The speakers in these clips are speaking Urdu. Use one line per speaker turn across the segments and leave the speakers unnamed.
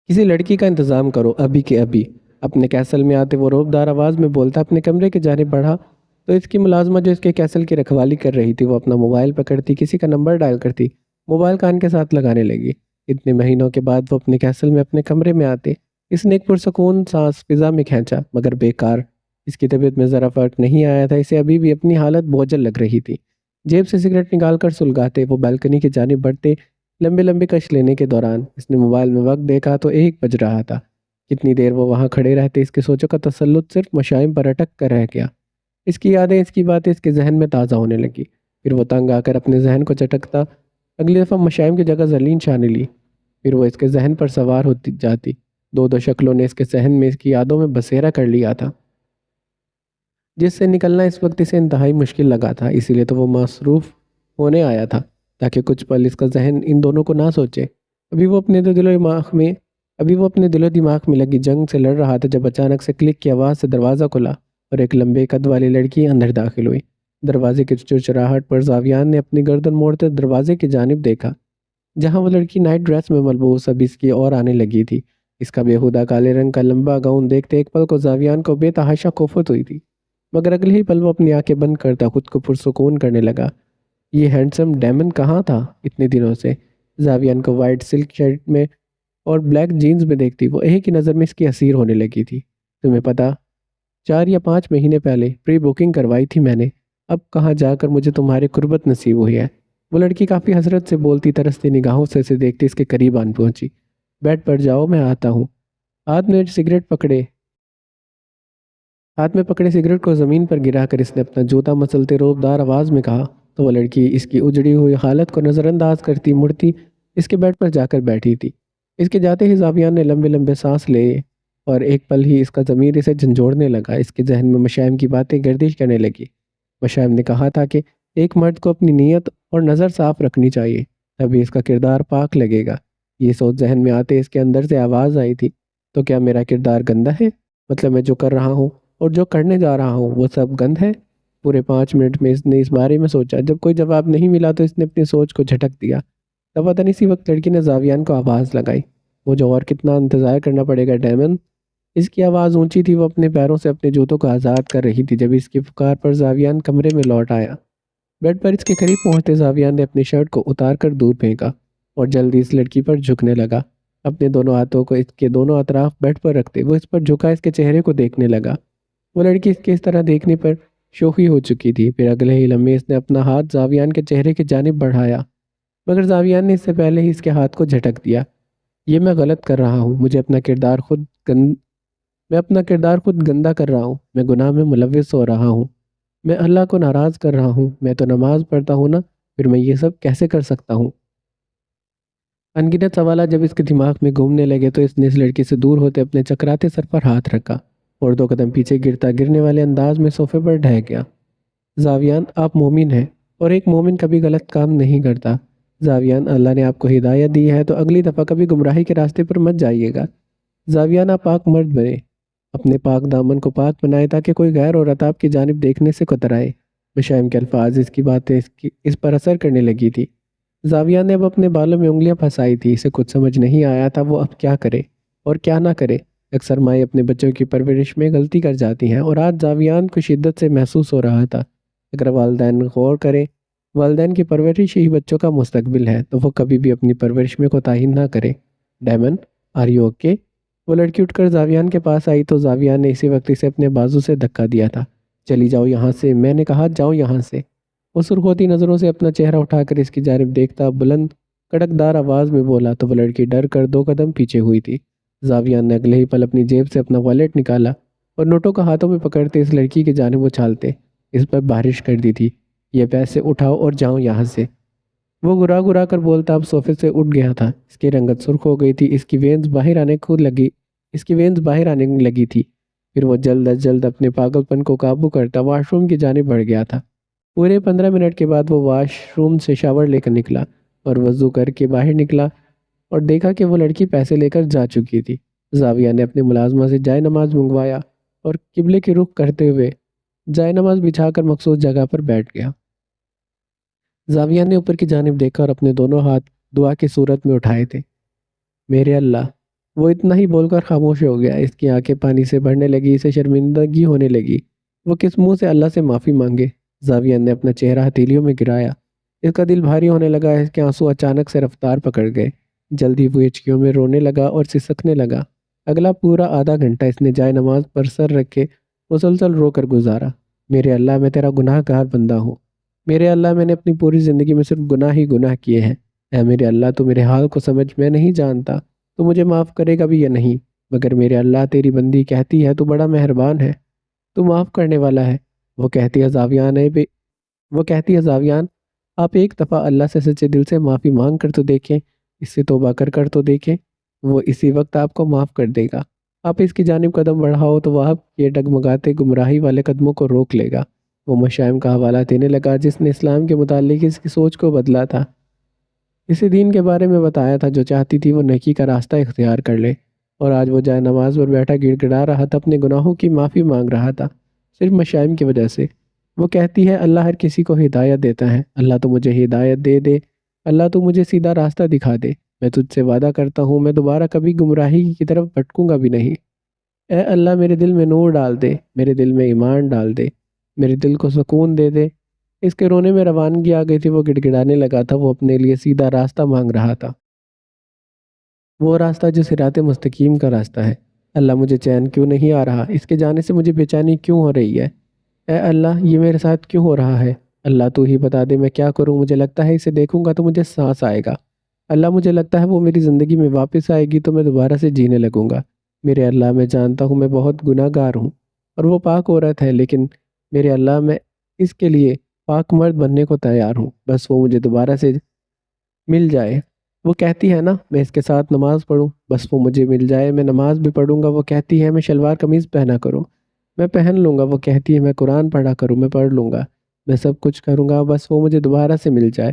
کسی لڑکی کا انتظام کرو ابھی کے ابھی۔ اپنے کیسل میں آتے وہ روبدار آواز میں بولتا اپنے کمرے کی جانب بڑھا تو اس کی ملازمہ جو اس کے کیسل کی رکھوالی کر رہی تھی وہ اپنا موبائل پکڑتی، کسی کا نمبر ڈائل کرتی، موبائل کان کے ساتھ لگانے لگی۔ اتنے مہینوں کے بعد وہ اپنے کیسل میں اپنے کمرے میں آتے، اس نے ایک پرسکون سانس فضا میں کھینچا، مگر بیکار۔ اس کی طبیعت میں ذرا فرق نہیں آیا تھا، اسے ابھی بھی اپنی حالت بوجھل لگ رہی تھی۔ جیب سے سگریٹ نکال کر سلگاتے وہ بالکنی کی جانب بڑھتے۔ لمبے لمبے کش لینے کے دوران اس نے موبائل میں وقت دیکھا تو 1 بج رہا تھا۔ کتنی دیر وہ وہاں کھڑے رہتے، اس کے سوچوں کا تسلط صرف مشائم پر اٹک کر رہ گیا۔ اس کی یادیں، اس کی باتیں اس کے ذہن میں تازہ ہونے لگی۔ پھر وہ تنگ آ کر اپنے ذہن کو چٹکتا، اگلی دفعہ مشائم کی جگہ زرلین چھانے لی۔ پھر وہ اس کے ذہن پر سوار ہوتی جاتی۔ دو شکلوں نے اس کے ذہن میں اس کی یادوں میں بسیرا کر لیا تھا، جس سے نکلنا اس وقت اسے انتہائی مشکل لگا تھا۔ اسی لیے تو وہ مصروف ہونے آیا تھا، تاکہ کچھ پل اس کا ذہن ان دونوں کو نہ سوچے۔ ابھی وہ اپنے دل و دماغ میں لگی جنگ سے لڑ رہا تھا جب اچانک سے کلک کی آواز سے دروازہ کھلا اور ایک لمبے قد والی لڑکی اندر داخل ہوئی۔ دروازے کی چرچراہٹ پر زاویان نے اپنی گردن موڑتے دروازے کی جانب دیکھا، جہاں وہ لڑکی نائٹ ڈریس میں ملبوس اب اس کی اور آنے لگی تھی۔ اس کا بےہودہ کالے رنگ کا لمبا گاؤن دیکھتے ایک پل کو زاویان کو بے تحاشا کوفت ہوئی تھی، مگر اگلے ہی پل وہ اپنی آنکھیں بند کرتا خود کو پرسکون کرنے لگا۔ یہ ہینڈسم ڈیمن کہاں تھا اتنے دنوں سے؟ زاویان کو وائٹ سلک شرٹ میں اور بلیک جینز میں دیکھتی وہ ایک ہی نظر میں اس کی اسیر ہونے لگی تھی۔ تمہیں پتا، 4 یا 5 مہینے پہلے پری بکنگ کروائی تھی میں نے، اب کہاں جا کر مجھے تمہاری قربت نصیب ہوئی ہے۔ وہ لڑکی کافی حسرت سے بولتی، ترستی نگاہوں سے اسے دیکھتی اس کے قریب آن پہنچی۔ بیڈ پر جاؤ، میں آتا ہوں۔ ہاتھ میں پکڑے سگریٹ کو زمین پر گرا کر اس نے اپنا جوتا مسلتے روبدار آواز میں کہا، تو وہ لڑکی اس کی اجڑی ہوئی حالت کو نظر انداز کرتی مڑتی اس کے بیڈ پر جا کر بیٹھی تھی۔ اس کے جاتے ہی زاویان نے لمبے لمبے سانس لیے اور ایک پل ہی اس کا ضمیر اسے جھنجھوڑنے لگا۔ اس کے ذہن میں مشائم کی باتیں گردش کرنے لگی۔ مشائم نے کہا تھا کہ ایک مرد کو اپنی نیت اور نظر صاف رکھنی چاہیے، تبھی اس کا کردار پاک لگے گا۔ یہ سوچ ذہن میں آتے اس کے اندر سے آواز آئی تھی، تو کیا میرا کردار گندا ہے؟ مطلب میں جو کر رہا ہوں اور جو کرنے جا رہا ہوں وہ سب گند ہے؟ پورے 5 منٹ میں اس نے اس بارے میں سوچا۔ جب کوئی جواب نہیں ملا تو اس نے اپنی سوچ کو جھٹک دیا۔ تبادن اسی وقت لڑکی نے زاویان کو آواز لگائی، مجھے اور کتنا انتظار کرنا پڑے گا ڈیمن؟ اس کی آواز اونچی تھی، وہ اپنے پیروں سے اپنے جوتوں کو آزاد کر رہی تھی جب اس کی پکار پر زاویان کمرے میں لوٹ آیا۔ بیڈ پر اس کے قریب پہنچتے زاویان نے اپنی شرٹ کو اتار کر دور پھینکا اور جلدی اس لڑکی پر جھکنے لگا۔ اپنے دونوں ہاتھوں کو اس کے دونوں اطراف بیڈ پر رکھتے وہ اس پر جھکا، اس کے چہرے کو دیکھنے لگا۔ وہ لڑکی اس کے اس طرح دیکھنے پر شوخی ہو چکی تھی۔ پھر اگلے ہی لمحے اس نے اپنا ہاتھ زاویان کے چہرے کی جانب بڑھایا، مگر زاویان نے اس سے پہلے ہی اس کے ہاتھ کو جھٹک دیا۔ یہ میں غلط کر رہا ہوں، میں اپنا کردار خود گندا کر رہا ہوں، میں گناہ میں ملوث ہو رہا ہوں، میں اللہ کو ناراض کر رہا ہوں، میں تو نماز پڑھتا ہوں نا، پھر میں یہ سب کیسے کر سکتا ہوں؟ انگنت سوالات جب اس کے دماغ میں گھومنے لگے تو اس نے اس لڑکی سے دور ہوتے اپنے چکراتے سر پر ہاتھ رکھا اور 2 قدم پیچھے گرنے والے انداز میں صوفے پر ڈھہ گیا۔ زاویان، آپ مومن ہیں اور ایک مومن کبھی غلط کام نہیں کرتا۔ زاویان، اللہ نے آپ کو ہدایت دی ہے تو اگلی دفعہ کبھی گمراہی کے راستے پر مت جائیے گا۔ زاویان، آپ پاک مرد بنے، اپنے پاک دامن کو پاک بنائے تاکہ کوئی غیر عورت آپ کی جانب دیکھنے سے کترائے۔ مشائم کے الفاظ، اس کی باتیں اس پر اثر کرنے لگی تھی۔ زاویان نے اب اپنے بالوں میں انگلیاں پھنسائی تھی، اسے کچھ سمجھ نہیں آیا تھا وہ اب کیا کرے اور کیا نہ کرے۔ اکثر مائیں اپنے بچوں کی پرورش میں غلطی کر جاتی ہیں اور آج زاویان کو شدت سے محسوس ہو رہا تھا۔ اگر والدین غور کریں، والدین کی پرورش ہی بچوں کا مستقبل ہے، تو وہ کبھی بھی اپنی پرورش میں کوتاہی نہ کرے۔ Damon, are you okay? وہ لڑکی اٹھ کر زاویان کے پاس آئی تو زاویان نے اسی وقت اسے اپنے بازو سے دھکا دیا تھا۔ چلی جاؤ یہاں سے، میں نے کہا جاؤ یہاں سے۔ وہ سرخوتی نظروں سے اپنا چہرہ اٹھا کر اس کی جانب دیکھتا بلند کڑکدار آواز میں بولا تو وہ لڑکی ڈر کر 2 قدم پیچھے ہوئی تھی۔ زاویان نے اگلے ہی پل اپنی جیب سے اپنا والیٹ نکالا اور نوٹوں کو ہاتھوں میں پکڑتے اس لڑکی کی جانب اچھالتے اس پر بارش کر دی تھی، یہ پیسے اٹھاؤ اور جاؤ یہاں سے۔ وہ گرا گرا کر بولتا اب صوفے سے اٹھ گیا تھا، اس کی رنگت سرخ ہو گئی تھی، اس کی وینز باہر آنے لگی تھی۔ پھر وہ جلد از جلد اپنے پاگل پن کو قابو کرتا واش روم کی جانب بڑھ گیا تھا۔ پورے 15 منٹ کے بعد وہ واش روم سے شاور لے کر نکلا اور وضو کر کے باہر نکلا اور دیکھا کہ وہ لڑکی پیسے لے کر جا چکی تھی۔ زاویہ نے اپنے ملازمہ سے جائے نماز منگوایا اور قبلے کی رخ کرتے ہوئے جائے نماز بچھا کر مخصوص جگہ پر بیٹھ گیا۔ زاویہ نے اوپر کی جانب دیکھا اور اپنے دونوں ہاتھ دعا کی صورت میں اٹھائے تھے۔ میرے اللہ، وہ اتنا ہی بول کر خاموش ہو گیا۔ اس کی آنکھیں پانی سے بھرنے لگی، اسے شرمندگی ہونے لگی۔ وہ کس منہ سے اللہ سے معافی مانگے؟ زاویہ نے اپنا چہرہ ہتھیلیوں میں گرایا۔ اس کا دل بھاری ہونے لگا، اس کے آنسو اچانک سے رفتار پکڑ گئے۔ جلدی وہ ہچکیوں میں رونے لگا اور سسکنے لگا۔ اگلا پورا آدھا گھنٹہ اس نے جائے نماز پر سر رکھے مسلسل رو کر گزارا۔ میرے اللہ، میں تیرا گناہ گار بندہ ہوں۔ میرے اللہ، میں نے اپنی پوری زندگی میں صرف گناہ ہی گناہ کیے ہیں۔ اے میرے اللہ، تو میرے حال کو سمجھ، میں نہیں جانتا تو مجھے معاف کرے گا بھی یا نہیں، مگر میرے اللہ تیری بندی کہتی ہے تو بڑا مہربان ہے، تو معاف کرنے والا ہے۔ وہ کہتی ہے زاویان، آپ ایک دفعہ اللہ سے سچے دل سے معافی مانگ کر تو دیکھیں، اس سے توبہ کر کر تو دیکھیں، وہ اسی وقت آپ کو معاف کر دے گا۔ آپ اس کی جانب قدم بڑھاؤ تو وہ آپ کے ڈگمگاتے گمراہی والے قدموں کو روک لے گا۔ وہ مشائم کا حوالہ دینے لگا جس نے اسلام کے متعلق اس کی سوچ کو بدلا تھا، اسی دین کے بارے میں بتایا تھا جو چاہتی تھی وہ نیکی کا راستہ اختیار کر لے، اور آج وہ جائے نماز پر بیٹھا گڑ گڑا رہا تھا، اپنے گناہوں کی معافی مانگ رہا تھا، صرف مشائم کی وجہ سے۔ وہ کہتی ہے اللہ ہر کسی کو ہدایت دیتا ہے، اللہ تو مجھے ہدایت دے دے، اللہ تو مجھے سیدھا راستہ دکھا دے۔ میں تجھ سے وعدہ کرتا ہوں میں دوبارہ کبھی گمراہی کی طرف بھٹکوں گا بھی نہیں۔ اے اللہ، میرے دل میں نور ڈال دے، میرے دل میں ایمان ڈال دے، میرے دل کو سکون دے دے۔ اس کے رونے میں روانگی آ گئی تھی، وہ گڑ گڑانے لگا تھا، وہ اپنے لیے سیدھا راستہ مانگ رہا تھا، وہ راستہ جو صراط مستقیم کا راستہ ہے۔ اللہ، مجھے چین کیوں نہیں آ رہا؟ اس کے جانے سے مجھے بے چینی کیوں ہو رہی ہے؟ اے اللہ، یہ میرے ساتھ کیوں ہو رہا ہے؟ اللہ تو ہی بتا دے میں کیا کروں، مجھے لگتا ہے اسے دیکھوں گا تو مجھے سانس آئے گا۔ اللہ، مجھے لگتا ہے وہ میری زندگی میں واپس آئے گی تو میں دوبارہ سے جینے لگوں گا۔ میرے اللہ، میں جانتا ہوں میں بہت گناہ گار ہوں اور وہ پاک عورت ہے، لیکن میرے اللہ، میں اس کے لیے پاک مرد بننے کو تیار ہوں، بس وہ مجھے دوبارہ سے مل جائے۔ وہ کہتی ہے نا میں اس کے ساتھ نماز پڑھوں، بس وہ مجھے مل جائے، میں نماز بھی پڑھوں گا۔ وہ کہتی ہے میں شلوار قمیض پہنا کروں، میں پہن لوں گا۔ وہ کہتی ہے میں قرآن پڑھا کروں، میں پڑھ لوں گا، میں سب کچھ کروں گا، بس وہ مجھے دوبارہ سے مل جائے۔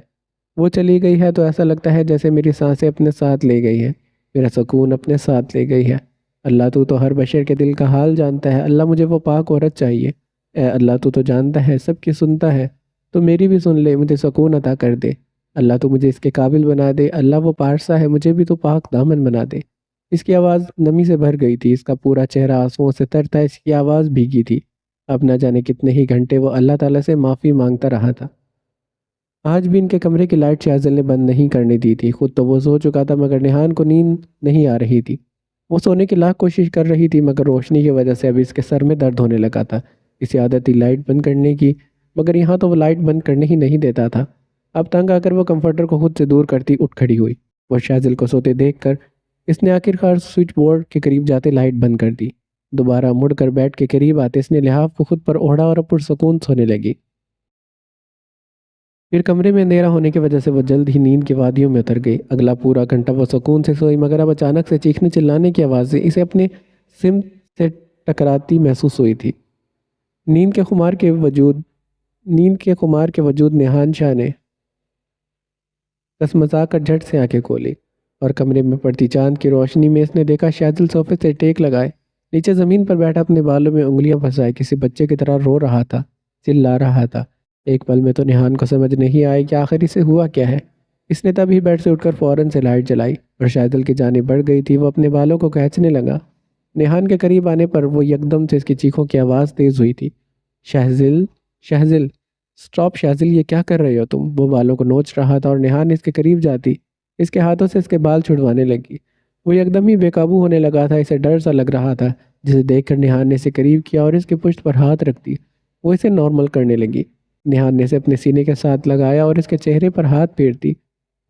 وہ چلی گئی ہے تو ایسا لگتا ہے جیسے میری سانسیں اپنے ساتھ لے گئی ہے، میرا سکون اپنے ساتھ لے گئی ہے۔ اللہ، تو ہر بشر کے دل کا حال جانتا ہے۔ اللہ، مجھے وہ پاک عورت چاہیے۔ اے اللہ، تو جانتا ہے، سب کی سنتا ہے، تو میری بھی سن لے، مجھے سکون عطا کر دے۔ اللہ، تو مجھے اس کے قابل بنا دے۔ اللہ، وہ پارسا ہے، مجھے بھی تو پاک دامن بنا دے۔ اس کی آواز نمی سے بھر گئی تھی، اس کا پورا چہرہ آنسوؤں سے تر تھا، اس کی آواز بھیگی تھی۔ اب نہ جانے کتنے ہی گھنٹے وہ اللہ تعالیٰ سے معافی مانگتا رہا تھا۔ آج بھی ان کے کمرے کی لائٹ شاذل نے بند نہیں کرنے دی تھی۔ خود تو وہ سو چکا تھا مگر نہان کو نیند نہیں آ رہی تھی۔ وہ سونے کی لاکھ کوشش کر رہی تھی مگر روشنی کی وجہ سے اب اس کے سر میں درد ہونے لگا تھا۔ اسے عادت تھی لائٹ بند کرنے کی، مگر یہاں تو وہ لائٹ بند کرنے ہی نہیں دیتا تھا۔ اب تنگ آ کر وہ کمفرٹر کو خود سے دور کرتی اٹھ کھڑی ہوئی۔ وہ شاذل کو سوتے دیکھ کر اس نے آخرکار سوئچ بورڈ کے قریب جاتے لائٹ بند کر دی۔ دوبارہ مڑ کر بیڈ کے قریب آتے اس نے لحاف کو خود پر اوڑھا اور اب پرسکون سونے لگی۔ پھر کمرے میں اندھیرا ہونے کی وجہ سے وہ جلد ہی نیند کی وادیوں میں اتر گئی۔ اگلا پورا گھنٹہ وہ سکون سے سوئی مگر اب اچانک سے چیخنے چلانے کی آوازیں اسے اپنے سمت سے ٹکراتی محسوس ہوئی تھی۔ نیند کے خمار کے وجود نہان شاہ نے کسمسا کر جھٹ سے آنکھیں کھولی اور کمرے میں پڑتی چاند کی روشنی میں اس نے دیکھا شاذل صوفے سے ٹیک لگائے نیچے زمین پر بیٹھا اپنے بالوں میں انگلیاں پھنسائے کسی بچے کی طرح رو رہا تھا، چلا رہا تھا۔ ایک پل میں تو نہان کو سمجھ نہیں آئی کہ آخر اسے ہوا کیا ہے۔ اس نے تب ہی بیڈ سے اٹھ کر فوراً سے لائٹ جلائی اور شاذل کی جانب بڑھ گئی تھی۔ وہ اپنے بالوں کو کھینچنے لگا۔ نہان کے قریب آنے پر وہ یکدم سے اس کی چیخوں کی آواز تیز ہوئی تھی۔ شاذل، شاذل، سٹاپ شاذل، یہ کیا کر رہے ہو تم؟ وہ بالوں کو نوچ رہا تھا اور نہان اس کے قریب جاتی اس کے ہاتھوں سے اس کے بال چھڑوانے لگی۔ وہ یکدم ہی بے قابو ہونے لگا تھا، اسے ڈر سا لگ رہا تھا، جسے دیکھ کر نہان نے اسے قریب کیا اور اس کی پشت پر ہاتھ رکھ دی۔ وہ اسے نارمل کرنے لگی۔ نہان نے اسے اپنے سینے کے ساتھ لگایا اور اس کے چہرے پر ہاتھ پھیرتی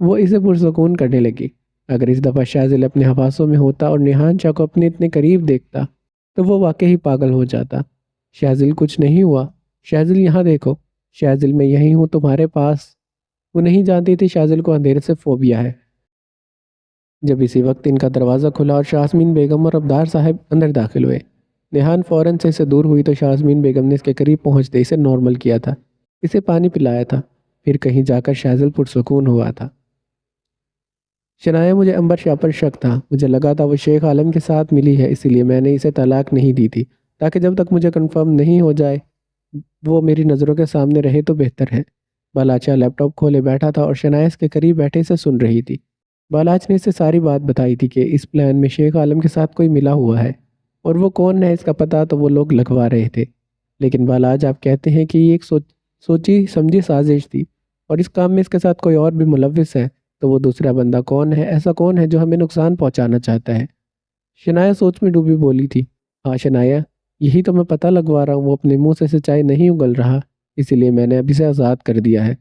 وہ اسے پرسکون کرنے لگی۔ اگر اس دفعہ شاذل اپنے حواسوں میں ہوتا اور نہان شاہ کو اپنے اتنے قریب دیکھتا تو وہ واقعی پاگل ہو جاتا۔ شاذل، کچھ نہیں ہوا؟ شاذل، یہاں دیکھو۔ شاذل، میں یہی ہوں تمہارے پاس۔ وہ نہیں جانتی تھی شاذل کو اندھیرے سے فوبیا ہے۔ جب اسی وقت ان کا دروازہ کھلا اور شاسمین بیگم اور ابدار صاحب اندر داخل ہوئے۔ نہان فوراً سے اسے دور ہوئی تو شاسمین بیگم نے اس کے قریب پہنچتے اسے نارمل کیا تھا، اسے پانی پلایا تھا، پھر کہیں جا کر شاذل پرسکون ہوا تھا۔ شنایا، مجھے عنبر شاہ پر شک تھا، مجھے لگا تھا وہ شیخ عالم کے ساتھ ملی ہے، اسی لیے میں نے اسے طلاق نہیں دی تھی، تاکہ جب تک مجھے کنفرم نہیں ہو جائے وہ میری نظروں کے سامنے رہے تو بہتر ہے۔ بالاچا لیپ ٹاپ کھولے بیٹھا تھا اور شنایا اس کے قریب بیٹھے سے سن رہی تھی۔ بالاچ نے اسے ساری بات بتائی تھی کہ اس پلان میں شیخ عالم کے ساتھ کوئی ملا ہوا ہے اور وہ کون ہے اس کا پتہ تو وہ لوگ لگوا رہے تھے، لیکن بالاج آپ کہتے ہیں کہ یہ ایک سوچی سمجھی سازش تھی اور اس کام میں اس کے ساتھ کوئی اور بھی ملوث ہے، تو وہ دوسرا بندہ کون ہے؟ ایسا کون ہے جو ہمیں نقصان پہنچانا چاہتا ہے؟ شنایا سوچ میں ڈوبی بولی تھی، ہاں شنایا، یہی تو میں پتہ لگوا رہا ہوں، وہ اپنے منہ سے سچائی نہیں اگل رہا، اسی لیے میں نے اب اسے آزاد کر دیا ہے۔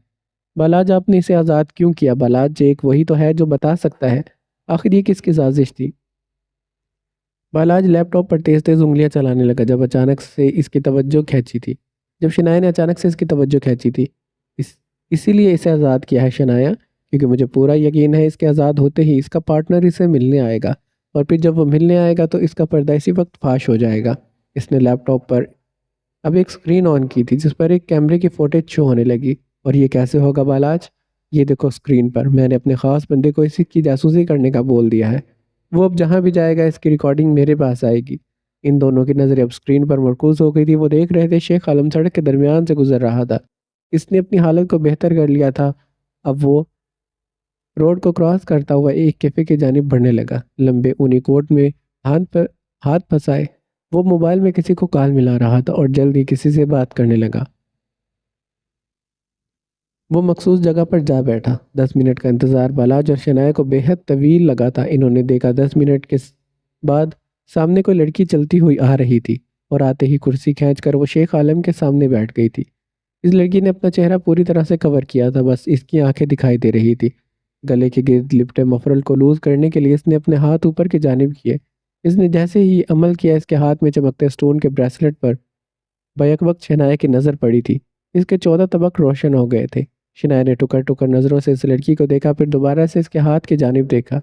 بالاج آپ نے اسے آزاد کیوں کیا؟ بالاج ایک وہی تو ہے جو بتا سکتا ہے، آخر یہ کس کی سازش تھی؟ بالاج لیپ ٹاپ پر تیز تیز انگلیاں چلانے لگا جب اچانک سے اس کی توجہ کھینچی تھی جب شنایا نے اچانک سے اس کی توجہ کھینچی تھی۔ اسی لیے اسے آزاد کیا ہے شنایا، کیونکہ مجھے پورا یقین ہے اس کے آزاد ہوتے ہی اس کا پارٹنر اسے ملنے آئے گا، اور پھر جب وہ ملنے آئے گا تو اس کا پردہ اسی وقت فاش ہو جائے گا۔ اس نے لیپ ٹاپ پر اب ایک سکرین آن کی تھی جس پر ایک کیمرے کی فوٹیج شو ہونے لگی۔ اور یہ کیسے ہوگا بالاج؟ یہ دیکھو سکرین پر، میں نے اپنے خاص بندے کو اسی کی جاسوسی کرنے کا بول دیا ہے، وہ اب جہاں بھی جائے گا اس کی ریکارڈنگ میرے پاس آئے گی۔ ان دونوں کی نظریں اب سکرین پر مرکوز ہو گئی تھی، وہ دیکھ رہے تھے شیخ عالم سڑک کے درمیان سے گزر رہا تھا، اس نے اپنی حالت کو بہتر کر لیا تھا۔ اب وہ روڈ کو کراس کرتا ہوا ایک کیفے کی جانب بڑھنے لگا، لمبے اونی کوٹ میں ہاتھ پھنسائے وہ موبائل میں کسی کو کال ملا رہا تھا اور جلد ہی کسی سے بات کرنے لگا۔ وہ مخصوص جگہ پر جا بیٹھا۔ 10 منٹ کا انتظار بالاج اور شنایا کو بے حد طویل لگا تھا۔ انہوں نے دیکھا 10 منٹ کے بعد سامنے کوئی لڑکی چلتی ہوئی آ رہی تھی اور آتے ہی کرسی کھینچ کر وہ شیخ عالم کے سامنے بیٹھ گئی تھی۔ اس لڑکی نے اپنا چہرہ پوری طرح سے کور کیا تھا، بس اس کی آنکھیں دکھائی دے رہی تھی۔ گلے کے گرد لپٹے مفرل کو لوز کرنے کے لیے اس نے اپنے ہاتھ اوپر کی جانب کیے۔ اس نے جیسے ہی عمل کیا اس کے ہاتھ میں چمکتے سٹون کے بریسلٹ پر بیک وقت شنایا کی نظر پڑی تھی۔ اس کے 14 طبق روشن ہو گئے تھے۔ شنایا نے ٹکر ٹکر نظروں سے اس لڑکی کو دیکھا، پھر دوبارہ سے اس کے ہاتھ کی جانب دیکھا۔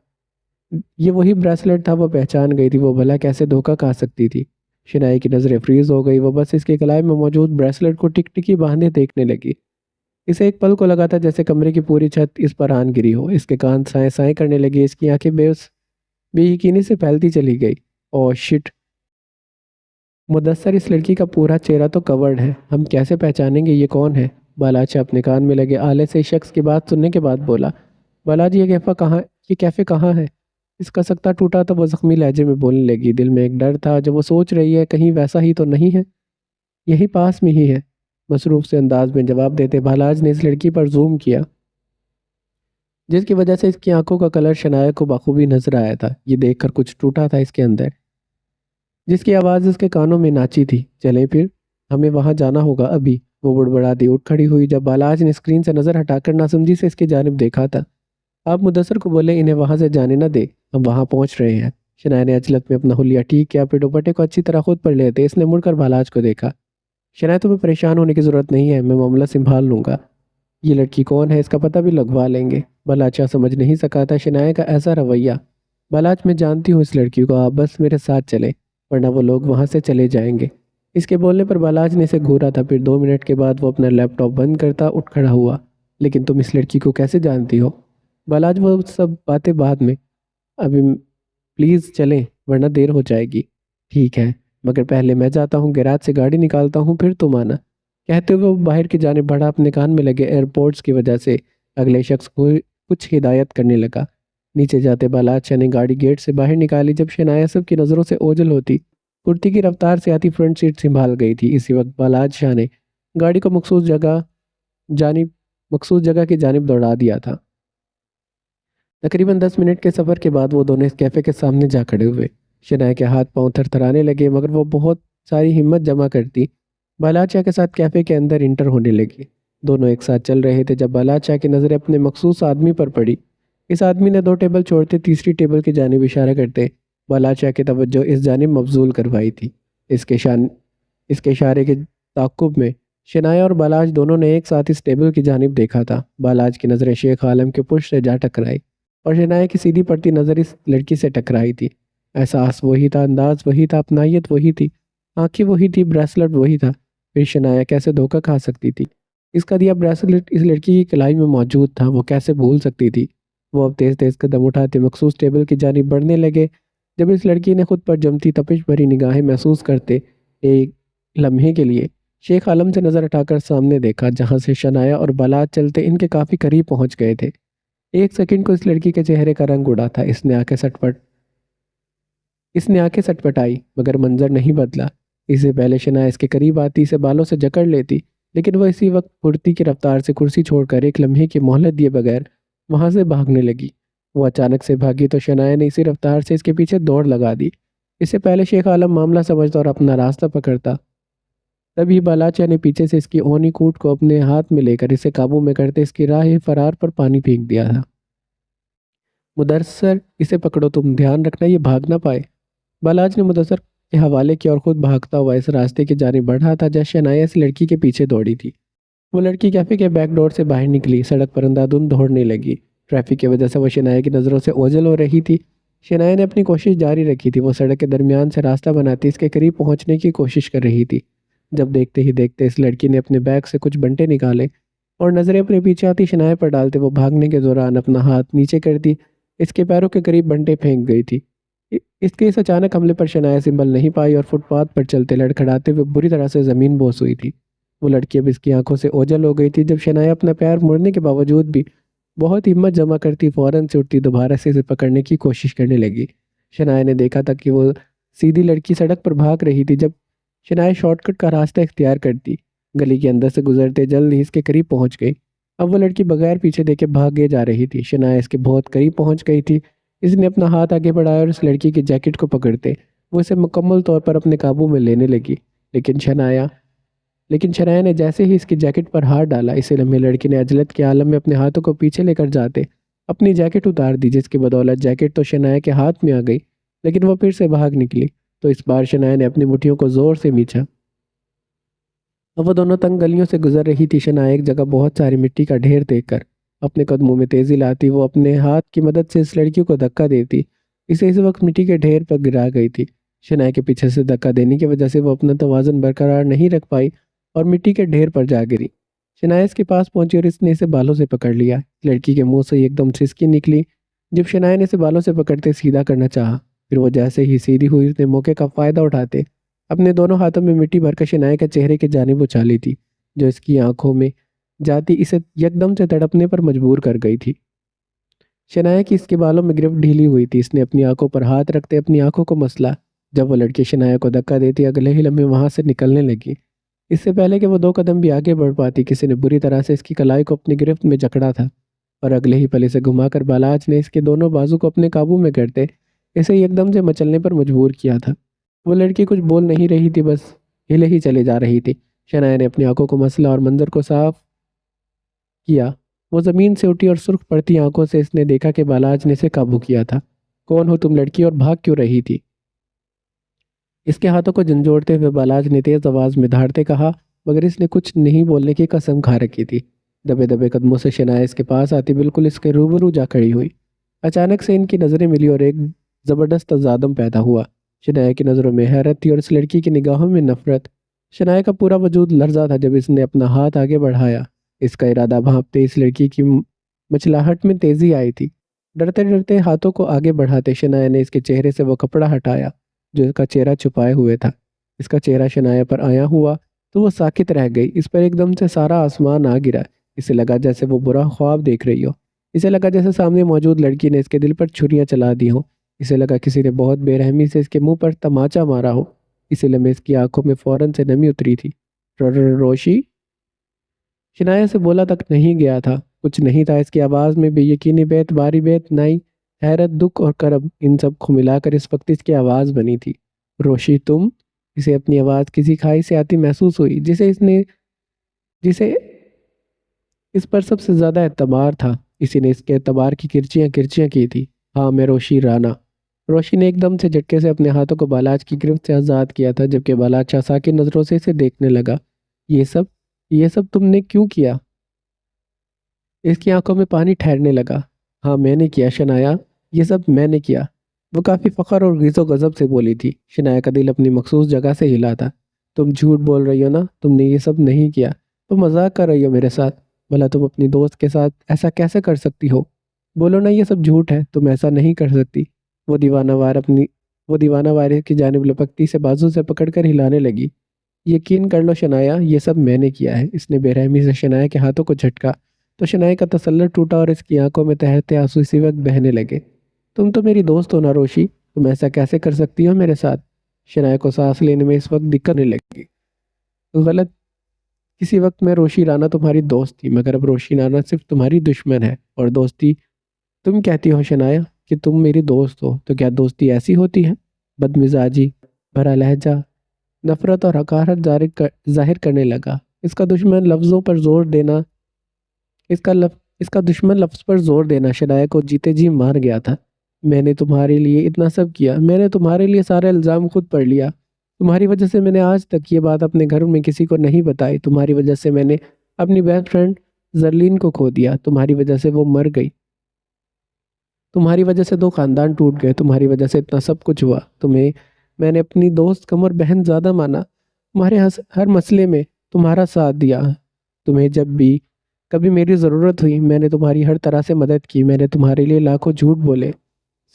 یہ وہی بریسلٹ تھا، وہ پہچان گئی تھی، وہ بھلا کیسے دھوکہ کھا سکتی تھی؟ شنایا کی نظریں فریز ہو گئی، وہ بس اس کے کلائی میں موجود بریسلٹ کو ٹک ٹکی باندھے دیکھنے لگی۔ اسے ایک پل کو لگا تھا جیسے کمرے کی پوری چھت اس پر آن گری ہو۔ اس کے کان سائیں سائیں کرنے لگے، اس کی آنکھیں بے یقینی سے پھیلتی چلی گئی۔ اوہ شٹ! مدثر، اس لڑکی کا پورا چہرہ تو کورڈ ہے، ہم کیسے پہچانیں گے یہ کون ہے؟ بالاج اپنے کان میں لگے آلے سے شخص کی بات سننے کے بعد بولا، بالاج یہ کیفے کہاں ہے؟ اس کا سکتہ ٹوٹا تو وہ زخمی لہجے میں بولنے لگی۔ دل میں ایک ڈر تھا جب وہ سوچ رہی ہے کہیں ویسا ہی تو نہیں ہے، یہی پاس میں ہی ہے۔ مصروف سے انداز میں جواب دیتے بالاج نے اس لڑکی پر زوم کیا، جس کی وجہ سے اس کی آنکھوں کا کلر شنایا کو بخوبی نظر آیا تھا۔ یہ دیکھ کر کچھ ٹوٹا تھا اس کے اندر، جس کی آواز اس کے کانوں میں ناچی تھی۔ چلیں پھر، ہمیں وہاں جانا ہوگا ابھی۔ وہ بڑبڑاتی اٹھ کھڑی ہوئی جب بالاج نے اسکرین سے نظر ہٹا کر ناسمجھی سے اس کی جانب دیکھا تھا۔ آپ مدثر کو بولے انہیں وہاں سے جانے نہ دے، ہم وہاں پہنچ رہے ہیں۔ شنایا نے عجلت میں اپنا حلیہ ٹھیک کیا، پھر دوپٹے کو اچھی طرح خود پر لیتے اس نے مڑ کر بالاج کو دیکھا۔ شنایا تمہیں پریشان ہونے کی ضرورت نہیں ہے، میں معاملہ سنبھال لوں گا۔ یہ لڑکی کون ہے اس کا پتہ بھی لگوا لیں گے۔ بالاچا سمجھ نہیں سکا تھا شنایا کا ایسا رویہ۔ بالاج میں جانتی ہوں اس لڑکی کو، آپ بس میرے ساتھ چلیں ورنہ وہ لوگ وہاں سے چلے جائیں گے۔ اس کے بولنے پر بالاج نے اسے گھورا تھا، پھر 2 منٹ کے بعد وہ اپنا لیپ ٹاپ بند کرتا اٹھ کھڑا ہوا۔ لیکن تم اس لڑکی کو کیسے جانتی ہو؟ بالاج وہ سب باتیں بعد میں، ابھی پلیز چلیں ورنہ دیر ہو جائے گی۔ ٹھیک ہے، مگر پہلے میں جاتا ہوں، گیراج سے گاڑی نکالتا ہوں، پھر تم آنا۔ کہتے ہوئے وہ باہر کی جانب بڑھا، اپنے کان میں لگے ایئرپورٹس کی وجہ سے اگلے شخص کو کچھ ہدایت کرنے لگا۔ نیچے جاتے بالاج شاہ نے گاڑی گیٹ سے باہر نکالی جب شنایا سب کی نظروں سے اوجھل ہوتی کرتی کی رفتار سے آتی فرنٹ سیٹ سنبھال گئی تھی۔ اسی وقت بالاج شاہ نے گاڑی کو مخصوص جگہ کی جانب دوڑا دیا تھا۔ تقریباً 10 منٹ کے سفر کے بعد وہ دونوں اس کیفے کے سامنے جا کھڑے ہوئے۔ شنایا کے ہاتھ پاؤں تھر تھرانے لگے، مگر وہ بہت ساری ہمت جمع کرتی بالاج شاہ کے ساتھ کیفے کے اندر انٹر ہونے لگی۔ دونوں ایک ساتھ چل رہے تھے جب بالاج شاہ کی نظریں اپنے مخصوص آدمی پر پڑی۔ اس آدمی نے 2 ٹیبل چھوڑتے تیسری ٹیبل کی جانب اشارہ کرتے بالاج شاہ کی توجہ اس جانب مبذول کروائی تھی۔ اس کے اشارے کے تعاقب میں شنایا اور بالاج دونوں نے ایک ساتھ اس ٹیبل کی جانب دیکھا تھا۔ بالاج کی نظریں شیخ عالم کے پشت سے جا ٹکرائی اور شنایا کی سیدھی پڑتی نظر اس لڑکی سے ٹکرائی تھی۔ احساس وہی تھا، انداز وہی تھا، اپنائیت وہی تھی، آنکھیں وہی تھی، بریسلٹ وہی تھا۔ پھر شنایا کیسے دھوکہ کھا سکتی تھی؟ اس کا دیا بریسلٹ اس لڑکی کی کلائی میں موجود تھا، وہ کیسے بھول سکتی تھی؟ وہ اب تیز تیز قدم اٹھاتے مخصوص ٹیبل کی جانب بڑھنے لگے جب اس لڑکی نے خود پر جمتی تپش بھری نگاہیں محسوس کرتے ایک لمحے کے لیے شیخ عالم سے نظر ہٹا کر سامنے دیکھا، جہاں سے شنایا اور بالاج چلتے ان کے کافی قریب پہنچ گئے تھے۔ ایک سیکنڈ کو اس لڑکی کے چہرے کا رنگ اڑا تھا۔ اس نے آنکھیں سٹپٹائی مگر منظر نہیں بدلا۔ اس سے پہلے شنایا اس کے قریب آتی، اسے بالوں سے جکڑ لیتی، لیکن وہ اسی وقت پھرتی کی رفتار سے کرسی چھوڑ کر ایک لمحے کی مہلت دیے بغیر وہاں سے بھاگنے لگی۔ وہ اچانک سے بھاگی تو شنایا نے اسی رفتار سے اس کے پیچھے دوڑ لگا دی۔ اس سے پہلے شیخ عالم معاملہ سمجھتا اور اپنا راستہ پکڑتا، تبھی بالاچا نے پیچھے سے اس کی اونی کوٹ کو اپنے ہاتھ میں لے کر اسے قابو میں کرتے اس کی راہ فرار پر پانی پھینک دیا تھا۔ مدثر، اسے پکڑو، تم دھیان رکھنا یہ بھاگ نہ پائے۔ بالاج نے مدثر کے حوالے کیا اور خود بھاگتا ہوا اس راستے کی جانب بڑھا تھا جہاں شنایا اس لڑکی کے پیچھے دوڑی تھی۔ وہ لڑکی کیفے کے بیک ڈور سے باہر نکلی، سڑک پر اندھادھند دوڑنے لگی۔ ٹریفک کی وجہ سے وہ شنایا کی نظروں سے اوجھل ہو رہی تھی۔ شنایا نے اپنی کوشش جاری رکھی تھی، وہ سڑک کے درمیان سے راستہ بناتی اس کے قریب پہنچنے کی کوشش کر رہی تھی جب دیکھتے ہی دیکھتے اس لڑکی نے اپنے بیگ سے کچھ بنٹے نکالے اور نظریں اپنے پیچھے آتی شنایا پر ڈالتے وہ بھاگنے کے دوران اپنا ہاتھ نیچے کرتی اس کے پیروں کے قریب بنٹے پھینک گئی تھی۔ اس کے اس اچانک حملے پر شنایا سنبھل نہیں پائی اور فٹ پاتھ پر چلتے لڑکھڑاتے ہوئے بری طرح سے زمین بوس ہوئی تھی۔ وہ لڑکی اب اس کی آنکھوں سے اوجھل ہو گئی تھی۔ جب شنایا اپنا پیر مڑنے کے باوجود بھی بہت ہمت جمع کرتی فوراً سے اٹھتی، دوبارہ سے اسے پکڑنے کی کوشش کرنے لگی۔ شنایا نے دیکھا تھا کہ وہ سیدھی لڑکی سڑک پر بھاگ رہی تھی جب شنایا شارٹ کٹ کا راستہ اختیار کرتی گلی کے اندر سے گزرتے جلد ہی اس کے قریب پہنچ گئی۔ اب وہ لڑکی بغیر پیچھے دیکھے بھاگے جا رہی تھی۔ شنایا اس کے بہت قریب پہنچ گئی تھی۔ اس نے اپنا ہاتھ آگے بڑھایا اور اس لڑکی کی جیکٹ کو پکڑتے وہ اسے مکمل طور پر اپنے قابو میں لینے لگی، لیکن شنایا نے جیسے ہی اس کی جیکٹ پر ہاتھ ڈالا، اسے لمحے لڑکی نے عجلت کے عالم میں اپنے ہاتھوں کو پیچھے لے کر جاتے اپنی جیکٹ اتار دی، جس کی بدولت جیکٹ تو شنایا کے ہاتھ میں آ گئی لیکن وہ پھر سے بھاگ نکلی۔ تو اس بار شنایا نے اپنی مٹھیوں کو زور سے میچا۔ اب وہ دونوں تنگ گلیوں سے گزر رہی تھی۔ شنایا ایک جگہ بہت ساری مٹی کا ڈھیر دیکھ کر اپنے قدموں میں تیزی لاتی وہ اپنے ہاتھ کی مدد سے اس لڑکی کو دھکا دیتی اسے اس وقت مٹی کے ڈھیر پر گرا گئی تھی۔ شنایا کے پیچھے سے دھکا دینے کی وجہ سے وہ اپنا توازن برقرار نہیں رکھ پائی اور مٹی کے ڈھیر پر جا گری۔ شنایا اس کے پاس پہنچی اور اس نے اسے بالوں سے پکڑ لیا۔ لڑکی کے منہ سے ایک دم سسکی نکلی جب شنایا نے اسے بالوں سے پکڑتے سیدھا کرنا چاہا، پھر وہ جیسے ہی سیدھی ہوئی اس نے موقع کا فائدہ اٹھاتے اپنے دونوں ہاتھوں میں مٹی بھر کر شنایا کے چہرے کی جانب اچالی تھی، جو اس کی آنکھوں میں جاتی اسے یکدم سے تڑپنے پر مجبور کر گئی تھی۔ شنایا کی اس کے بالوں میں گرفت ڈھیلی ہوئی تھی۔ اس نے اپنی آنکھوں پر ہاتھ رکھتے اپنی آنکھوں کو مسلا۔ جب وہ لڑکی شنایا کو دھکا دیتی اگلے ہی لمحے وہاں سے نکلنے لگی، اس سے پہلے کہ وہ 2 قدم بھی آگے بڑھ پاتی کسی نے بری طرح سے اس کی کلائی کو اپنی گرفت میں جکڑا تھا اور اگلے ہی پل سے گھما کر بالاج نے اس کے دونوں بازو کو اپنے قابو میں کرتے اسے یکدم سے مچلنے پر مجبور کیا تھا۔ وہ لڑکی کچھ بول نہیں رہی تھی، بس ہلے ہی چلی جا رہی تھی۔ شنایا نے اپنی آنکھوں کو مسلا اور منظر کو صاف کیا۔ وہ زمین سے اٹھی اور سرخ پڑتی آنکھوں سے اس نے دیکھا کہ بالاج نے اسے قابو کیا تھا۔ کون ہو تم لڑکی اور بھاگ کیوں رہی تھی؟ اس کے ہاتھوں کو جھنجھوڑتے ہوئے بالاج نے تیز آواز میں دھاڑتے کہا، مگر اس نے کچھ نہیں بولنے کی قسم کھا رکھی تھی۔ دبے دبے قدموں سے شنایا اس کے پاس آتی بالکل اس کے روبرو جا کھڑی ہوئی۔ اچانک سے ان کی نظریں ملی اور ایک زبردست تصادم پیدا ہوا۔ شنایا کی نظروں میں حیرت تھی اور اس لڑکی کی نگاہوں میں نفرت۔ شنایا کا پورا وجود لرزا تھا جب اس نے اپنا ہاتھ آگے بڑھایا۔ اس کا ارادہ بھانپتے اس لڑکی کی مچلاہٹ میں تیزی آئی تھی۔ ڈرتے ڈرتے ہاتھوں کو آگے بڑھاتے شنایا نے اس کے چہرے سے وہ کپڑا ہٹایا جو اس کا چہرہ چھپائے ہوئے تھا۔ اس کا چہرہ شنایا پر آیا ہوا تو وہ ساکت رہ گئی۔ اس پر ایک دم سے سارا آسمان آ گرا۔ اسے لگا جیسے وہ برا خواب دیکھ رہی ہو۔ اسے لگا جیسے سامنے موجود لڑکی نے اس کے دل پر چھریاں چلا دی ہوں۔ اسے لگا کسی نے بہت بے رحمی سے اس کے منہ پر تماچا مارا ہو۔ اسی لمحے اس کی آنکھوں میں فوراً سے نمی اتری تھی۔ روشی؟ شنایا سے بولا تک نہیں گیا تھا، کچھ نہیں تھا اس کی آواز میں، بے یقینی، بے اعتباری، بے اعتنائی، حیرت، دکھ اور کرب، ان سب کو ملا کر اس وقت اس کی آواز بنی تھی۔ روشی تم؟ اسے اپنی آواز کسی کھائی سے آتی محسوس ہوئی جسے اس پر سب سے زیادہ اعتبار تھا۔ اسی نے اس کے اعتبار کی کرچیاں کی تھی۔ ہاں، میں روشی رانا۔ روشی نے ایک دم سے جھٹکے سے اپنے ہاتھوں کو بالاج کی گرفت سے آزاد کیا تھا جبکہ بالاج ساکن نظروں سے اسے دیکھنے لگا۔ یہ سب تم نے کیوں کیا؟ اس کی آنکھوں میں پانی ٹھہرنے لگا۔ ہاں میں نے کیا شنایا، یہ سب میں نے کیا۔ وہ کافی فخر اور غیظ و غضب سے بولی تھی۔ شنایا کا دل اپنی مخصوص جگہ سے ہلا تھا۔ تم جھوٹ بول رہی ہو نا، تم نے یہ سب نہیں کیا، تم مذاق کر رہی ہو میرے ساتھ۔ بھلا تم اپنی دوست کے ساتھ ایسا کیسے کر سکتی ہو؟ بولو نا یہ سب جھوٹ ہے، تم ایسا نہیں کر سکتی۔ وہ دیوانہ وار کی جانب لپکتی سے بازو سے پکڑ کر ہلانے لگی۔ یقین کر لو شنایا، یہ سب میں نے کیا ہے۔ اس نے بے رحمی سے شنایا کے ہاتھوں کو جھٹکا تو شنائے کا تسلط ٹوٹا اور اس کی آنکھوں میں تہتے آنسو اسی وقت بہنے لگے۔ تم تو میری دوست ہو نا روشی، تم ایسا کیسے کر سکتی ہو میرے ساتھ؟ شنائے کو سانس لینے میں اس وقت دقت ہونے لگی۔ غلط، کسی وقت میں روشی رانا تمہاری دوست تھی، مگر اب روشی رانا صرف تمہاری دشمن ہے۔ اور دوستی تم کہتی ہو شنایا کہ تم میری دوست ہو، تو کیا دوستی ایسی ہوتی ہے؟ بدمزاجی بھرا لہجہ، نفرت اور حقارت ظاہر کرنے لگا۔ اس کا دشمن لفظوں پر زور دینا اس کا دشمن لفظ پر زور دینا شنایا کو جیتے جی مار گیا تھا۔ میں نے تمہارے لیے اتنا سب کیا، میں نے تمہارے لیے سارا الزام خود پڑھ لیا، تمہاری وجہ سے میں نے آج تک یہ بات اپنے گھر میں کسی کو نہیں بتائی، تمہاری وجہ سے میں نے اپنی بیسٹ فرینڈ زرلین کو کھو دیا، تمہاری وجہ سے وہ مر گئی، تمہاری وجہ سے 2 خاندان ٹوٹ گئے، تمہاری وجہ سے اتنا سب کچھ ہوا۔ تمہیں میں نے اپنی دوست کم اور بہن زیادہ مانا، تمہارے ہر مسئلے میں تمہارا ساتھ دیا، تمہیں جب بھی کبھی میری ضرورت ہوئی میں نے تمہاری ہر طرح سے مدد کی، میں نے تمہارے لیے لاکھوں جھوٹ بولے،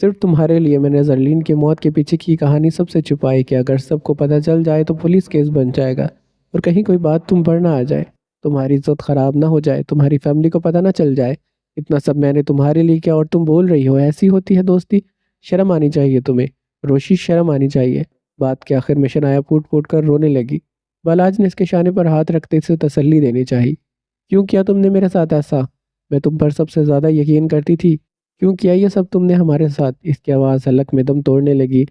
صرف تمہارے لیے میں نے زرلین کی موت کے پیچھے کی کہانی سب سے چھپائی کہ اگر سب کو پتہ چل جائے تو پولیس کیس بن جائے گا اور کہیں کوئی بات تم پر نہ آ جائے، تمہاری عزت خراب نہ ہو جائے، تمہاری فیملی کو پتہ نہ چل جائے، اتنا سب میں نے تمہارے لیے کیا اور تم بول رہی ہو ایسی ہوتی ہے دوستی؟ شرم آنی چاہیے تمہیں روشی، شرم آنی چاہیے۔ بات کے آخر میں شنایا پھوٹ پھوٹ کر رونے لگی۔ بالاج نے اس کے شانے پر ہاتھ رکھتے سے تسلی دینی چاہی۔ کیوں کیا تم نے میرے ساتھ ایسا؟ میں تم پر سب سے زیادہ یقین کرتی تھی، کیوں کیا یہ سب تم نے ہمارے ساتھ؟ اس کی آواز حلق میں دم توڑنے لگی۔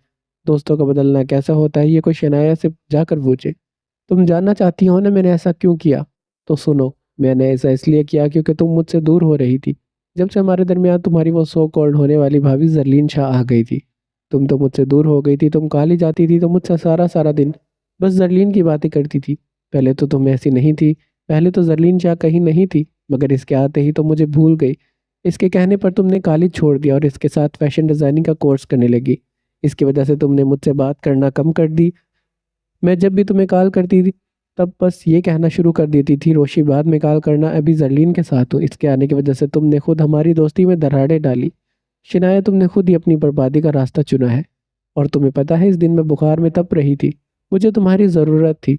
دوستوں کا بدلنا کیسا ہوتا ہے یہ کوئی شنایا سے جا کر پوچھے۔ تم جاننا چاہتی ہو نا میں نے ایسا کیوں کیا؟ تو سنو، میں نے ایسا اس لیے کیا کیونکہ تم مجھ سے دور ہو رہی تھی، جب سے ہمارے درمیان تمہاری وہ سو کالڈ ہونے والی بھابھی زرلین شاہ آ گئی تھی۔ تم تو مجھ سے دور ہو گئی تھی، تم کالج جاتی تھی تو مجھ سے سارا دن بس زرلین کی باتیں کرتی تھی۔ پہلے تو تم ایسی نہیں تھی، پہلے تو زرلین شاہ کہیں نہیں تھی، مگر اس کے آتے ہی تو مجھے بھول گئی۔ اس کے کہنے پر تم نے کالج چھوڑ دیا اور اس کے ساتھ فیشن ڈیزائننگ کا کورس کرنے لگی۔ اس کی وجہ سے تم نے مجھ سے بات کرنا کم کر دی۔ میں جب بھی تمہیں کال کرتی تھی تب بس یہ کہنا شروع کر دیتی تھی روشی بعد میں کال کرنا، ابھی زرلین کے ساتھ ہوں۔ اس کے آنے کی وجہ سے تم نے خود ہماری دوستی میں دراڑیں ڈالی۔ شنایا تم نے خود ہی اپنی بربادی کا راستہ چنا ہے، اور تمہیں پتہ ہے اس دن میں بخار میں تپ رہی تھی، مجھے تمہاری ضرورت تھی،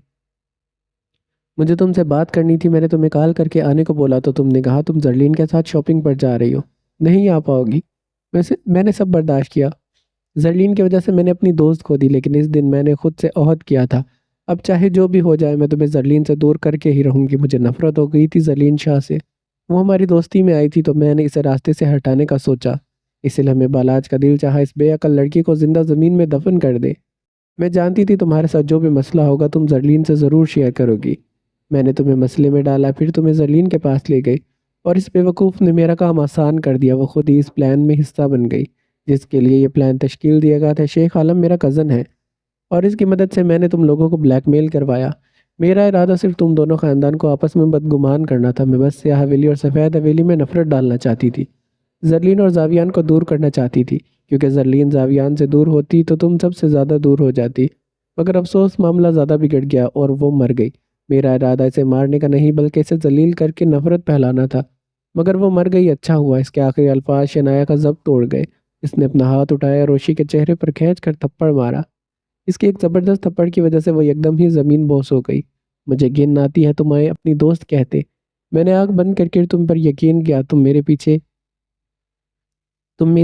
مجھے تم سے بات کرنی تھی، میں نے تمہیں کال کر کے آنے کو بولا تو تم نے کہا تم زرلین کے ساتھ شاپنگ پر جا رہی ہو، نہیں آ پاؤ گی۔ ویسے میں نے سب برداشت کیا، زرلین کی وجہ سے میں نے اپنی دوست کھو دی، لیکن اس دن میں نے خود سے عہد کیا تھا اب چاہے جو بھی ہو جائے میں تمہیں زرلین سے دور کر کے ہی رہوں گی۔ مجھے نفرت ہو گئی تھی زرلین شاہ سے، وہ ہماری دوستی میں آئی تھی تو میں نے اسے راستے سے ہٹانے کا سوچا، اس لیے ہمیں بالاج کا دل چاہا اس بے عقل لڑکی کو زندہ زمین میں دفن کر دے۔ میں جانتی تھی تمہارے ساتھ جو بھی مسئلہ ہوگا تم زرلین سے ضرور شیئر کرو گی، میں نے تمہیں مسئلے میں ڈالا، پھر تمہیں زرلین کے پاس لے گئی اور اس بیوقوف نے میرا کام آسان کر دیا، وہ خود ہی اس پلان میں حصہ بن گئی جس کے لیے یہ پلان تشکیل دیا گیا تھا۔ شیخ عالم میرا کزن ہے اور اس کی مدد سے میں نے تم لوگوں کو بلیک میل کروایا۔ میرا ارادہ صرف تم دونوں خاندان کو آپس میں بدگمان کرنا تھا، میں بس سیاہ حویلی اور سفید حویلی میں نفرت ڈالنا چاہتی تھی، زرلین اور زاویان کو دور کرنا چاہتی تھی، کیونکہ زرلین زاویان سے دور ہوتی تو تم سب سے زیادہ دور ہو جاتی، مگر افسوس معاملہ زیادہ بگڑ گیا اور وہ مر گئی۔ میرا ارادہ اسے مارنے کا نہیں بلکہ اسے ذلیل کر کے نفرت پھیلانا تھا، مگر وہ مر گئی، اچھا ہوا۔ اس کے آخری الفاظ شنایا کا ضبط توڑ گئے، اس نے اپنا ہاتھ اٹھایا، روشی کے چہرے پر کھینچ کر تھپڑ مارا، اس کی ایک زبردست تھپڑ کی وجہ سے وہ یکدم ہی زمین بوس ہو گئی۔ مجھے گن آتی ہے تمہیں اپنی دوست کہتے، میں نے آنکھ بند کر کے تم پر یقین کیا، تم میری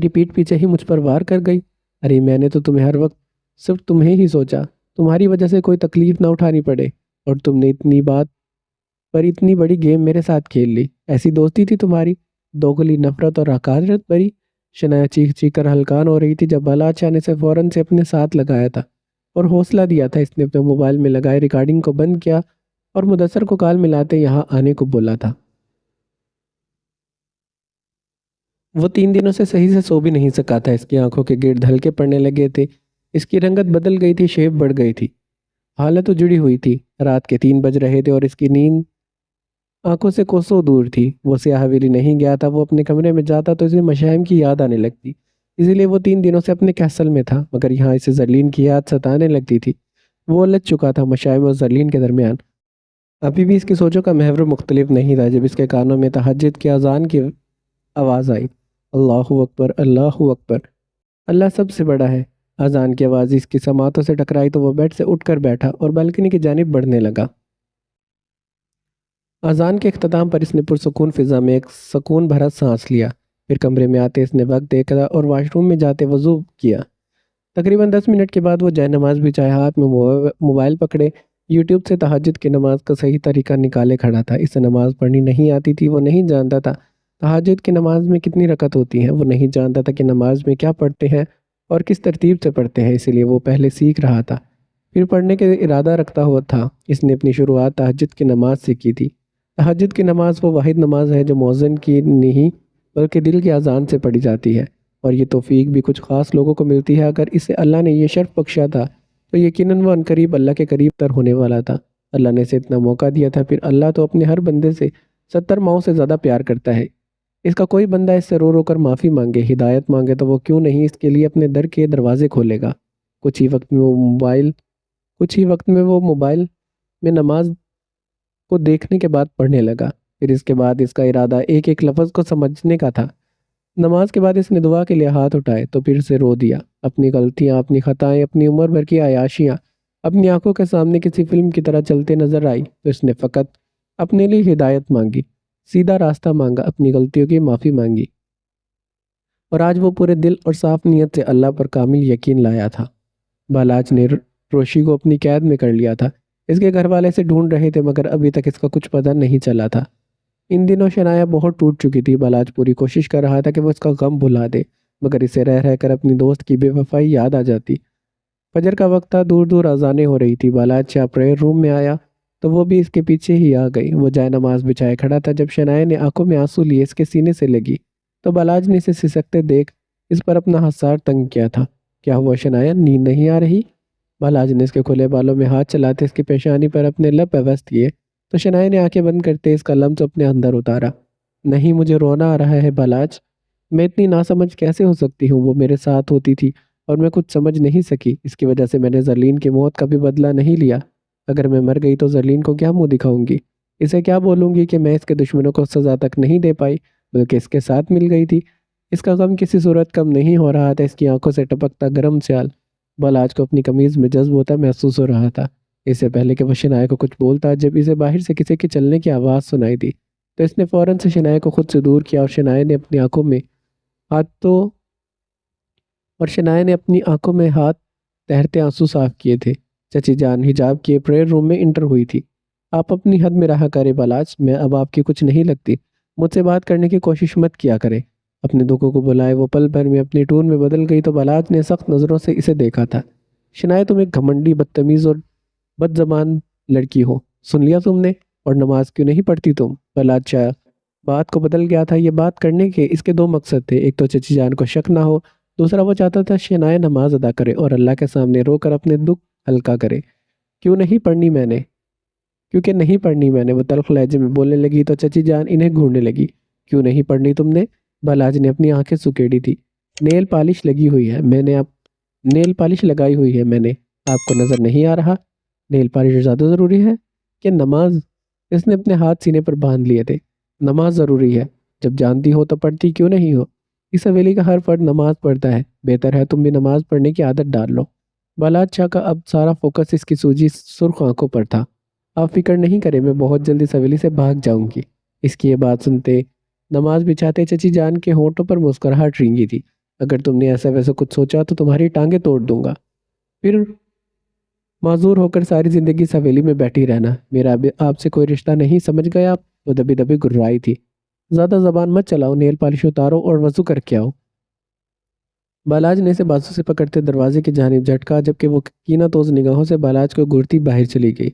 پیٹھ پیچھے ہی مجھ پر وار کر گئی۔ ارے میں نے تو تمہیں ہر وقت صرف تمہیں ہی سوچا، تمہاری وجہ سے کوئی تکلیف نہ اٹھانی پڑے، اور تم نے اتنی بڑی گیم میرے ساتھ کھیل لی، ایسی دوستی تھی تمہاری، دوگلی نفرت اور حقارت بری۔ شنایا چیخ چیخ کر ہلکان ہو رہی تھی جب بالاج شاہ نے اسے فوراً سے اپنے ساتھ لگایا تھا اور حوصلہ دیا تھا۔ اس نے اپنے موبائل میں لگائے ریکارڈنگ کو بند کیا اور مدثر کو کال ملاتے یہاں آنے کو بولا تھا۔ وہ 3 دنوں سے صحیح سے سو بھی نہیں سکا تھا، اس کی آنکھوں کے گرد ہلکے پڑنے لگے تھے، اس کی رنگت بدل گئی تھی، شیپ بڑھ گئی تھی، حالت تو جڑی ہوئی تھی، رات کے 3 بج رہے تھے اور اس کی نیند آنکھوں سے کوسوں دور تھی۔ وہ سیاہ حویلی نہیں گیا تھا، وہ اپنے کمرے میں جاتا تو اسے مشائم کی یاد آنے لگتی، اسی لیے وہ 3 دنوں سے اپنے کیسل میں تھا، مگر یہاں اسے زرلین کی یاد ستانے لگتی تھی۔ وہ الجھ چکا تھا مشائم اور زرلین کے درمیان، ابھی بھی اس کی سوچوں کا محور مختلف نہیں تھا جب اس کے کانوں میں تہجد کی اذان کی آواز آئی، اللہ اکبر، اللہ اکبر، اللہ سب سے بڑا ہے۔ اذان کی آواز اس کی سماعتوں سے ٹکرائی تو وہ بیڈ سے اٹھ کر بیٹھا اور بالکنی کی جانب بڑھنے لگا۔ اذان کے اختتام پر اس نے پرسکون فضا میں ایک سکون بھرا سانس لیا۔ پھر کمرے میں آتے اس نے وقت دیکھا اور واش روم میں جاتے وضو کیا۔ تقریباً 10 منٹ کے بعد وہ جائے نماز بچھائے ہاتھ میں موبائل پکڑے یوٹیوب سے تہجد کی نماز کا صحیح طریقہ نکالے کھڑا تھا۔ اسے نماز پڑھنی نہیں آتی تھی، وہ نہیں جانتا تھا تہجد کی نماز میں کتنی رکعت ہوتی ہیں، وہ نہیں جانتا تھا کہ نماز میں کیا پڑھتے ہیں اور کس ترتیب سے پڑھتے ہیں، اسی لیے وہ پہلے سیکھ رہا تھا، پھر پڑھنے کے ارادہ رکھتا ہوا تھا۔ اس نے اپنی شروعات تہجد کی نماز سے کی تھی۔ تہجد کی نماز وہ واحد نماز ہے جو مؤذن کی نہیں بلکہ دل کی اذان سے پڑھی جاتی ہے، اور یہ توفیق بھی کچھ خاص لوگوں کو ملتی ہے۔ اگر اسے اللہ نے یہ شرف بخشا تھا تو یقیناً وہ عنقریب اللہ کے قریب تر ہونے والا تھا۔ اللہ نے اسے اتنا موقع دیا تھا، پھر اللہ تو اپنے ہر بندے سے 70 ماؤں سے زیادہ پیار کرتا ہے۔ اس کا کوئی بندہ اس سے رو رو کر معافی مانگے، ہدایت مانگے تو وہ کیوں نہیں اس کے لیے اپنے در کے دروازے کھولے گا۔ کچھ ہی وقت میں وہ موبائل میں نماز کو دیکھنے کے بعد پڑھنے لگا۔ پھر اس کے بعد اس کا ارادہ ایک ایک لفظ کو سمجھنے کا تھا۔ نماز کے بعد اس نے دعا کے لیے ہاتھ اٹھائے تو پھر سے رو دیا۔ اپنی غلطیاں، اپنی خطائیں، اپنی عمر بھر کی عیاشیاں اپنی آنکھوں کے سامنے کسی فلم کی طرح چلتے نظر آئی تو اس نے فقط اپنے لیے ہدایت مانگی، سیدھا راستہ مانگا، اپنی غلطیوں کی معافی مانگی، اور آج وہ پورے دل اور صاف نیت سے اللہ پر کامل یقین لایا تھا۔ بالاج نے روشی کو اپنی قید میں کر لیا تھا۔ اس کے گھر والے اسے ڈھونڈ رہے تھے مگر ابھی تک اس کا کچھ پتہ نہیں چلا تھا۔ ان دنوں شنایا بہت ٹوٹ چکی تھی۔ بالاج پوری کوشش کر رہا تھا کہ وہ اس کا غم بھلا دے، مگر اسے رہ رہ کر اپنی دوست کی بے وفائی یاد آ جاتی۔ فجر کا وقت تھا، دور دور اذانیں ہو رہی تھی۔ بالاج جب پریئر روم میں آیا تو وہ بھی اس کے پیچھے ہی آ گئی۔ وہ جائے نماز بچھائے کھڑا تھا جب شنایا نے آنکھوں میں آنسو لیے اس کے سینے سے لگی تو بالاج نے اسے سسکتے دیکھ اس پر اپنا ہثار تنگ کیا تھا۔ کیا ہوا شنایا، نیند نہیں آ رہی؟ بالاج نے اس کے کھلے بالوں میں ہاتھ چلاتے اس کی پیشانی پر اپنے لب پیوست کیے تو شنایا نے آنکھیں بند کرتے اس کا لمس اپنے اندر اتارا۔ نہیں، مجھے رونا آ رہا ہے بالاج، میں اتنی ناسمجھ کیسے ہو سکتی ہوں؟ وہ میرے ساتھ ہوتی تھی اور میں کچھ سمجھ نہیں سکی، اس کی وجہ سے میں نے زرلین کی موت کا بھی بدلہ نہیں لیا۔ اگر میں مر گئی تو زرلین کو کیا منہ دکھاؤں گی؟ اسے کیا بولوں گی کہ میں اس کے دشمنوں کو سزا تک نہیں دے پائی بلکہ اس کے ساتھ مل گئی تھی؟ اس کا غم کسی صورت کم نہیں ہو رہا تھا۔ اس کی آنکھوں سے ٹپکتا گرم سیال بالاج کو اپنی قمیض میں جذب ہوتا محسوس ہو رہا تھا۔ اس سے پہلے کہ وہ شنایا کو کچھ بولتا، جب اسے باہر سے کسی کے چلنے کی آواز سنائی دی تو اس نے فوراً سے شنایا کو خود سے دور کیا، اور شنایا نے اپنی آنکھوں میں ہاتھ تہرتے آنسو صاف کیے تھے۔ چچی جان حجاب کیے پریئر روم میں انٹر ہوئی تھی۔ آپ اپنی حد میں رہا کرے بالاج، میں اب آپ کی کچھ نہیں لگتی، مجھ سے بات کرنے کی کوشش مت کیا کرے۔ اپنے دکھوں کو بلائے وہ پل بھر میں اپنی ٹون میں بدل گئی تو بالاج نے سخت نظروں سے اسے دیکھا تھا۔ شنایا، تم ایک گھمنڈی، بدتمیز اور بد زبان لڑکی ہو، سن لیا تم نے؟ اور نماز کیوں نہیں پڑھتی تم؟ بالاج بات کو بدل گیا تھا۔ یہ بات کرنے کے اس کے دو مقصد تھے، ایک تو چچی جان کو شک نہ ہو، دوسرا وہ چاہتا تھا شنایا نماز ادا کرے اور اللہ کے سامنے رو کر اپنے دکھ ہلکا کرے۔ کیونکہ نہیں پڑھنی میں نے، وہ تلخ لہجے میں بولنے لگی تو چچی جان انہیں گھورنے لگی۔ کیوں نہیں پڑھنی تم نے؟ بالاج نے اپنی آنکھیں سکیڑی تھی۔ نیل پالش لگائی ہوئی ہے میں نے، آپ کو نظر نہیں آ رہا؟ نیل پالش زیادہ ضروری ہے کہ نماز؟ اس نے اپنے ہاتھ سینے پر باندھ لیے تھے۔ نماز ضروری ہے، جب جانتی ہو تو پڑھتی کیوں نہیں ہو؟ اس حویلی کا ہر فرد نماز پڑھتا ہے، بہتر ہے تم بھی نماز پڑھنے کی عادت ڈال لو۔ بالاج شاہ کا اب سارا فوکس اس کی سوجی سرخ آنکھوں پر تھا۔ آپ فکر نہیں کریں، میں بہت جلدی اس حویلی سے بھاگ جاؤں گی۔ اس کی یہ بات سنتے نماز بچھاتے چچی جان کے ہونٹوں پر مسکراہٹ رینگی تھی۔ اگر تم نے ایسا ویسا کچھ سوچا تو تمہاری ٹانگیں توڑ دوں گا، پھر معذور ہو کر ساری زندگی اس حویلی میں بیٹھی رہنا۔ میرا آپ سے کوئی رشتہ نہیں، سمجھ گئے آپ؟ وہ دبی دبی گررائی تھی۔ زیادہ زبان مت چلاؤ، نیل پالش اتارو اور وضو کر کے آؤ۔ بالاج نے اسے بازو سے پکڑتے دروازے کی جانب جھٹکا، جبکہ وہ کینہ توز نگاہوں سے بالاج کو گھورتی باہر چلی گئی۔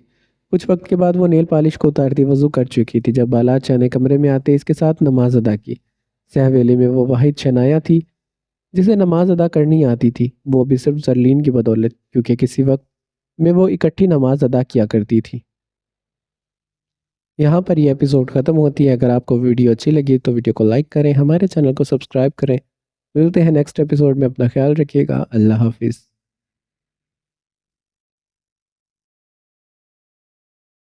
کچھ وقت کے بعد وہ نیل پالش کو اتارتی وضو کر چکی تھی جب بالاج شاہ نے کمرے میں آتے اس کے ساتھ نماز ادا کی۔ سہویلی میں وہ واحد شنایا تھی جسے نماز ادا کرنی آتی تھی، وہ بھی صرف زرلین کی بدولت، کیونکہ کسی وقت میں وہ اکٹھی نماز ادا کیا کرتی تھی۔ یہاں پر یہ ایپیسوڈ ختم ہوتی ہے۔ اگر آپ کو ویڈیو اچھی لگی تو ویڈیو کو لائک کریں، ہمارے چینل کو سبسکرائب کریں۔ ملتے ہیں نیکسٹ ایپیسوڈ میں، اپنا خیال رکھیے گا، اللہ حافظ۔